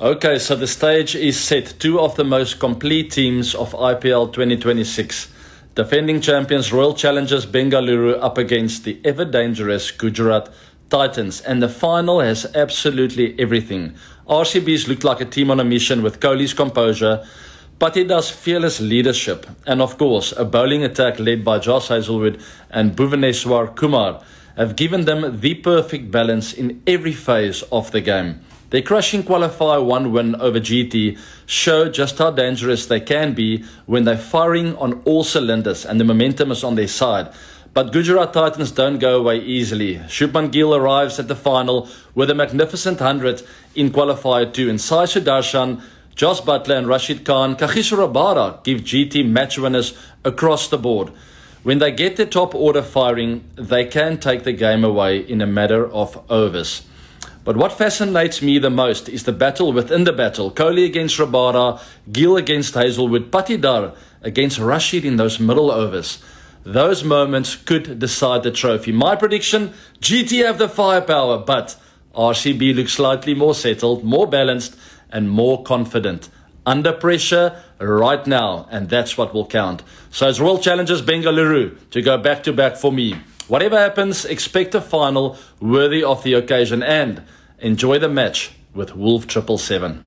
Okay, so the stage is set. Two of the most complete teams of IPL 2026. Defending champions Royal Challengers Bengaluru up against the ever-dangerous Gujarat Titans. And the final has absolutely everything. RCB's looked like a team on a mission with Kohli's composure, Patidar's fearless leadership, and of course, a bowling attack led by Josh Hazlewood and Bhuvaneshwar Kumar have given them the perfect balance in every phase of the game. Their crushing qualifier 1 win over GT show just how dangerous they can be when they're firing on all cylinders and the momentum is on their side. But Gujarat Titans don't go away easily. Shubman Gill arrives at the final with a magnificent 100 in qualifier 2, and Sai Sudarshan, Jos Buttler and Rashid Khan, Kagiso Rabada give GT match winners across the board. When they get their top order firing, they can take the game away in a matter of overs. But what fascinates me the most is the battle within the battle. Kohli against Rabada, Gill against Hazlewood, Patidar against Rashid in those middle overs. Those moments could decide the trophy. My prediction, GT have the firepower, but RCB looks slightly more settled, more balanced and more confident. Under pressure right now, and that's what will count. So it's Royal Challengers Bengaluru to go back-to-back for me. Whatever happens, expect a final worthy of the occasion and enjoy the match with Wolf 777.